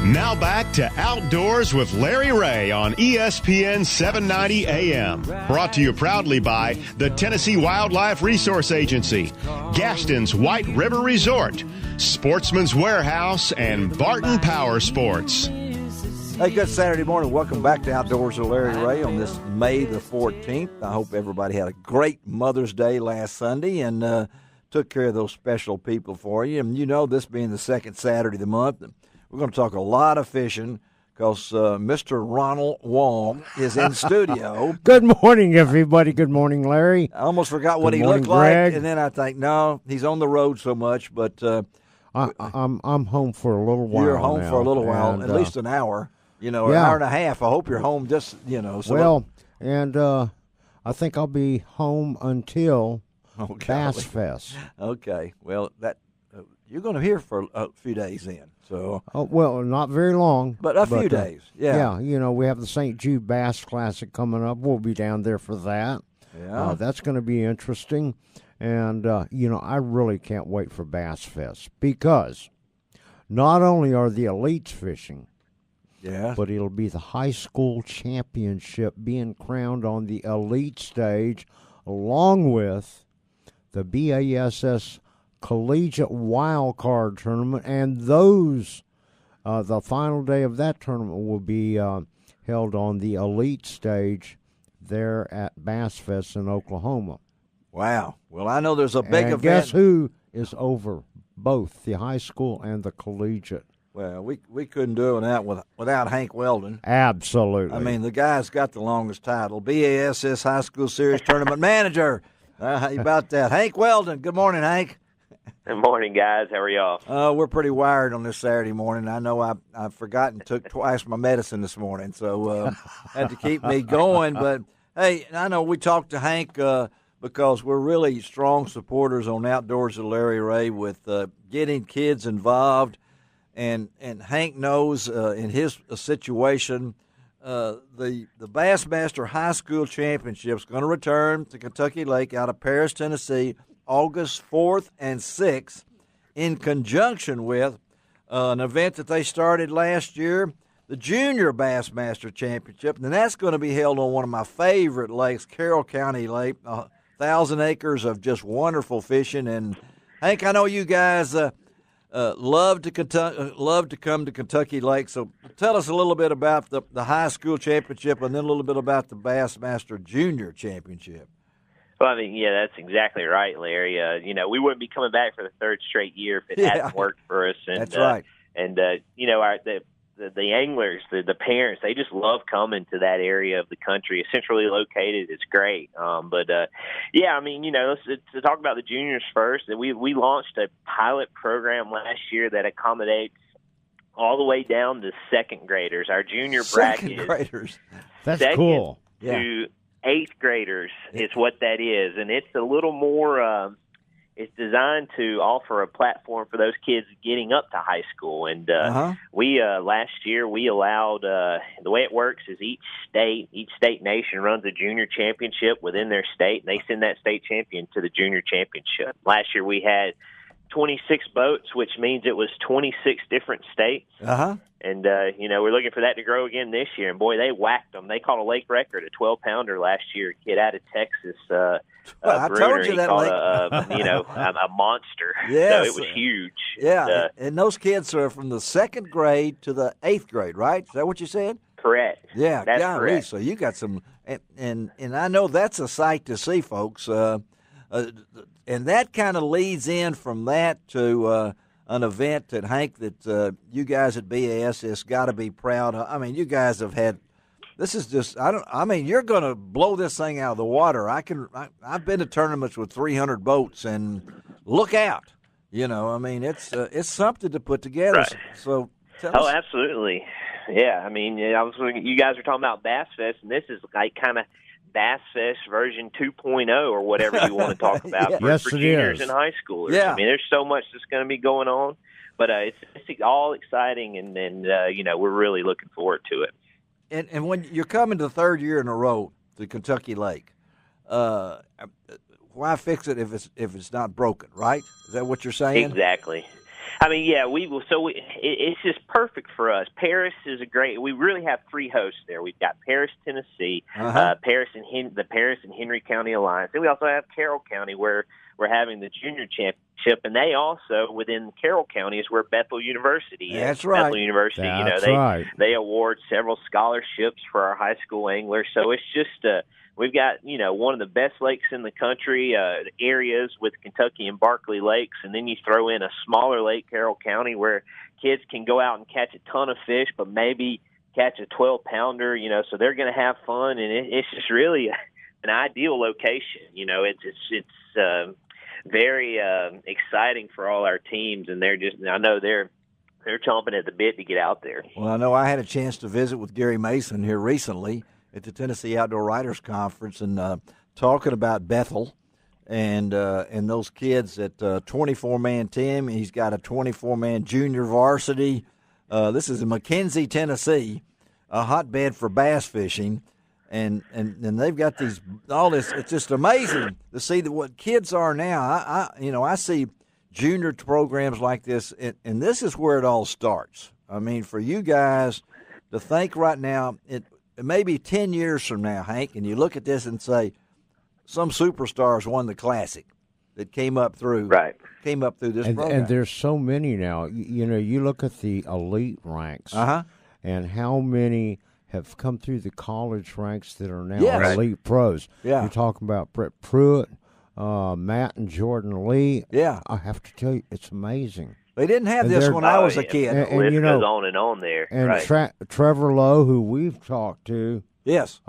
Now back to Outdoors with Larry Ray on ESPN 790 AM. Brought to you proudly by the Tennessee Wildlife Resource Agency, Gaston's White River Resort, Sportsman's Warehouse, and Barton Power Sports. Hey, good Saturday morning. Welcome back to Outdoors with Larry Ray on this May the 14th. I hope everybody had a great Mother's Day last Sunday and took care of those special people for you. And you know, this being the second Saturday of the month, we're going to talk a lot of fishing because Mr. Ronald Wong is in studio. Good morning, everybody. Good morning, Larry. I almost forgot what he looked Greg. like, and then I think, no, he's on the road so much. But I'm home for a little while. You're home now, for a little while, and, at least an hour. An hour and a half. I hope you're home just, So I think I'll be home until B.A.S.S Fest. Okay. Well, that you're going to hear for a few days then. So. Well, not very long. But a few days, yeah. Yeah, we have the St. Jude Bass Classic coming up. We'll be down there for that. Yeah. That's going to be interesting. And, I really can't wait for B.A.S.S Fest because not only are the elites fishing, but it'll be the high school championship being crowned on the elite stage along with the B.A.S.S Collegiate Wild Card Tournament, and those, the final day of that tournament will be held on the elite stage there at B.A.S.S Fest in Oklahoma. Wow. Well, I know there's a big event. Guess who is over both the high school and the collegiate? Well, we couldn't do that without Hank Weldon. Absolutely. I mean, the guy's got the longest title, B.A.S.S High School Series Tournament Manager. How about that? Hank Weldon. Good morning, Hank. Good morning, guys. How are y'all? We're pretty wired on this Saturday morning. I know I forgot and took twice my medicine this morning, so had to keep me going. But, hey, I know we talked to Hank because we're really strong supporters on Outdoors with Larry Ray with getting kids involved. And Hank knows in his situation, the Bassmaster High School Championship is going to return to Kentucky Lake out of Paris, Tennessee, August 4th and 6th, in conjunction with an event that they started last year, the Junior Bassmaster Championship. And that's going to be held on one of my favorite lakes, Carroll County Lake, 1,000 acres of just wonderful fishing. And, Hank, I know you guys love to come to Kentucky Lake. So tell us a little bit about the high school championship and then a little bit about the Bassmaster Junior Championship. Well, I mean, yeah, that's exactly right, Larry. We wouldn't be coming back for the third straight year if it hadn't worked for us. And, that's right. And the anglers, the parents, they just love coming to that area of the country. It's centrally located. It's great. Let's to talk about the juniors first. We launched a pilot program last year that accommodates all the way down to second graders. Our junior bracket second graders. That's cool. To eighth graders is what that is, and it's a little more. It's designed to offer a platform for those kids getting up to high school. And we last year we allowed the way it works is each state nation runs a junior championship within their state, and they send that state champion to the junior championship. Last year we had 26 boats, which means it was 26 different states. And, we're looking for that to grow again this year. And, boy, they whacked them. They caught a lake record, a 12-pounder last year. A kid out of Texas, I told you that a monster. Yes. So it was huge. Yeah, and those kids are from the second grade to the eighth grade, right? Is that what you said? Correct. Yeah, that's correct. So you got some and I know that's a sight to see, folks. And that kind of leads in from that to an event that, Hank, that you guys at B.A.S.S got to be proud of. I mean, you guys have had – this is just – you're going to blow this thing out of the water. I've been to tournaments with 300 boats, and look out. It's something to put together. Right. So tell us. Oh, absolutely. Yeah, I mean, you guys are talking about Bass Fest, and this is like kind of Bass Fest version 2.0 or whatever you want to talk about for juniors and high schoolers. Yeah. I mean, there's so much that's going to be going on, but it's all exciting, and we're really looking forward to it. And when you're coming to the third year in a row to Kentucky Lake, why fix it if it's not broken, right? Is that what you're saying? Exactly. I mean, yeah, we will. So it's just perfect for us. Paris is a great. We really have 3 hosts there. We've got Paris, Tennessee, the Paris and Henry County Alliance, and we also have Carroll County, where we're having the junior championship, and they also within Carroll County is where Bethel University is. That's right. Bethel University, That's they award several scholarships for our high school anglers. So it's just we've got one of the best lakes in the country, areas with Kentucky and Barkley lakes, and then you throw in a smaller lake, Carroll County, where kids can go out and catch a ton of fish, but maybe catch a 12-pounder. So they're going to have fun, and it's just really an ideal location. It's very exciting for all our teams, and I know they're chomping at the bit to get out there. Well, I know I had a chance to visit with Gary Mason here recently at the Tennessee Outdoor Writers Conference, and talking about Bethel and those kids at 24-man team. He's got a 24-man junior varsity. This is in McKenzie, Tennessee, a hotbed for bass fishing. And they've got all this. It's just amazing to see what kids are now. I see junior programs like this, and this is where it all starts. I mean, for you guys to think right now, it may be 10 years from now, Hank, and you look at this and say, some superstars won the Classic that came up through this program. And there's so many now. You look at the elite ranks, and how many have come through the college ranks that are now elite pros. Yeah. You're talking about Brett Pruitt, Matt and Jordan Lee. Yeah. I have to tell you, it's amazing. They didn't have this when I was a kid. And the list goes on and on there. And Trevor Lowe, who we've talked to. Yes.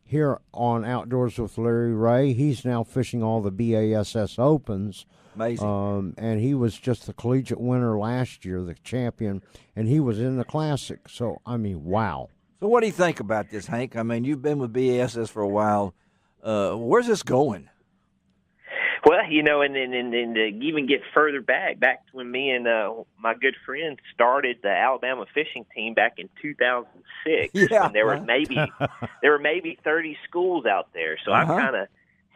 Here on Outdoors with Larry Ray, he's now fishing all the B.A.S.S. Opens. Amazing. And he was just the collegiate winner last year, the champion, and he was in the Classic. So, I mean, wow. So what do you think about this, Hank? I mean, you've been with B.A.S.S. for a while. Where's this going? Well, and to even get further back to when me and my good friend started the Alabama fishing team back in 2006. Yeah. When there were maybe 30 schools out there. So I've kind of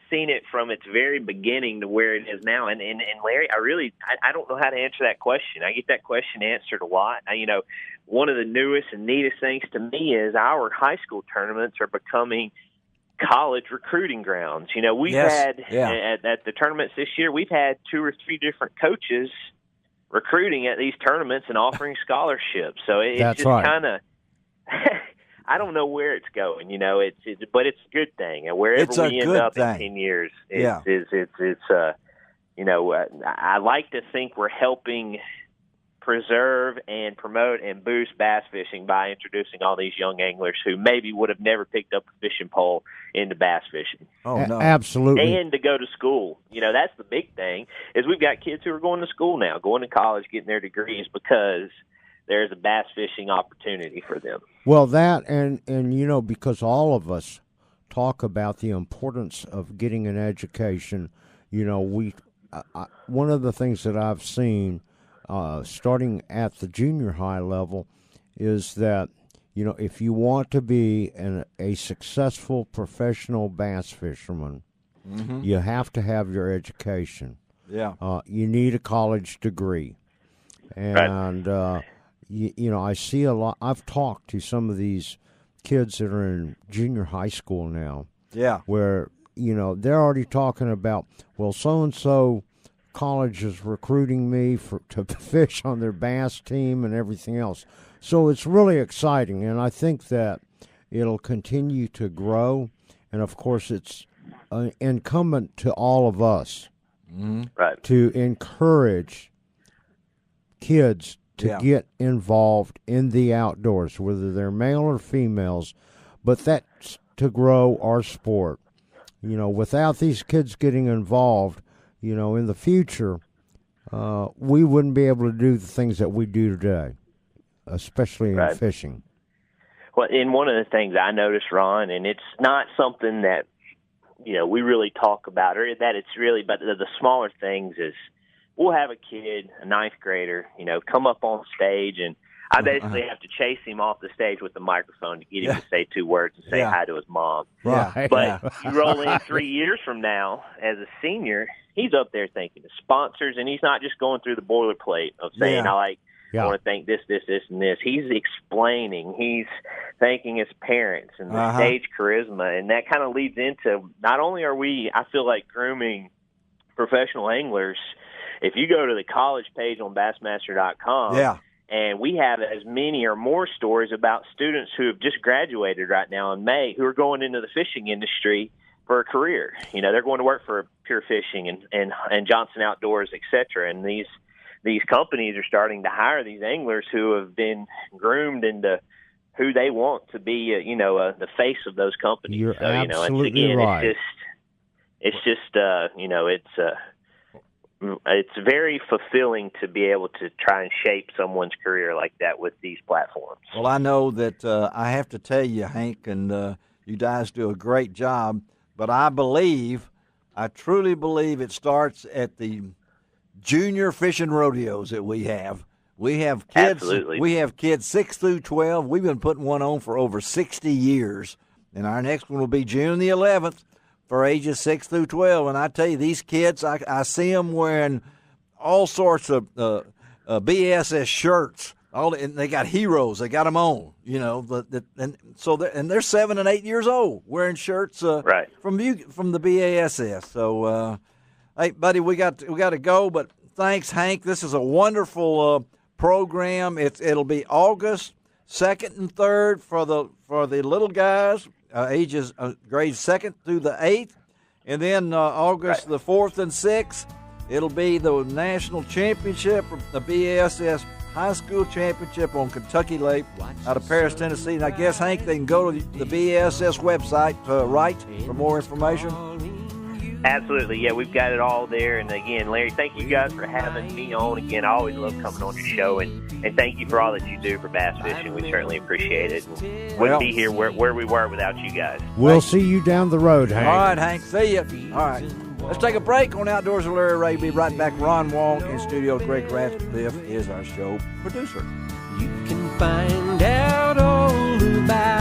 seen it from its very beginning to where it is now. And Larry, I don't know how to answer that question. I get that question answered a lot. One of the newest and neatest things to me is our high school tournaments are becoming college recruiting grounds. We've had at the tournaments this year, we've had 2 or 3 different coaches recruiting at these tournaments and offering scholarships. So it's That's just right. kind of I don't know where it's going, but it's a good thing. And wherever we end up in 10 years, I like to think we're helping preserve and promote and boost bass fishing by introducing all these young anglers who maybe would have never picked up a fishing pole into bass fishing. Oh, no. Absolutely. And to go to school. That's the big thing, is we've got kids who are going to school now, going to college, getting their degrees because there's a bass fishing opportunity for them. Well, that and because all of us talk about the importance of getting an education, one of the things that I've seen starting at the junior high level is that, if you want to be a successful professional bass fisherman, you have to have your education. Yeah. You need a college degree. And, I see a lot. I've talked to some of these kids that are in junior high school now. Yeah. Where, they're already talking about, well, so-and-so college is recruiting me to fish on their bass team and everything else. So it's really exciting, and I think that it'll continue to grow. And, of course, it's incumbent to all of us to encourage kids to get involved in the outdoors, whether they're male or females, but that's to grow our sport. Without these kids getting involved, in the future, we wouldn't be able to do the things that we do today, especially in fishing. Well, and one of the things I noticed, Ron, and it's not something that, we really talk about, or that it's really, but the smaller things is we'll have a kid, a 9th grader, come up on stage, and I basically have to chase him off the stage with the microphone to get him to say 2 words and say hi to his mom. Right. But you roll in 3 years from now as a senior, he's up there thanking the sponsors, and he's not just going through the boilerplate of saying, I want to thank this, and this. He's explaining. He's thanking his parents and the stage charisma, and that kind of leads into not only are we, I feel like, grooming professional anglers. If you go to the college page on Bassmaster.com, and we have as many or more stories about students who have just graduated right now in May who are going into the fishing industry for a career. You know, they're going to work for Pure Fishing and Johnson Outdoors, et cetera, and these companies are starting to hire these anglers who have been groomed into who they want to be, the face of those companies. You're so, absolutely right. It's very fulfilling to be able to try and shape someone's career like that with these platforms. Well, I know that I have to tell you, Hank, and you guys do a great job, but I truly believe it starts at the junior fishing rodeos that we have. We have kids. Absolutely. We have kids 6 through 12. We've been putting one on for over 60 years, and our next one will be June the 11th for ages 6 through 12. And I tell you, these kids, I see them wearing all sorts of B.A.S.S. shirts. And they got heroes. They got them on, and they're 7 and 8 years old wearing shirts from the B.A.S.S. So, hey, buddy, we got to go. But thanks, Hank. This is a wonderful program. It'll be August 2nd and 3rd for the little guys, ages grades 2nd through the 8th, and then August the 4th and 6th. It'll be the national championship, the B.A.S.S. High School Championship on Kentucky Lake out of Paris, Tennessee. And I guess, Hank, they can go to the B.A.S.S. website, for more information. Absolutely. Yeah, we've got it all there. And again, Larry, thank you guys for having me on. Again, I always love coming on your show. And thank you for all that you do for bass fishing. We certainly appreciate it. And wouldn't be here where we were without you guys. We'll see you down the road, Hank. All right, Hank. See you. All right. Let's take a break on Outdoors with Larry Ray. Be right back. Ron Wong in studio. Greg Ratcliffe is our show producer. You can find out all about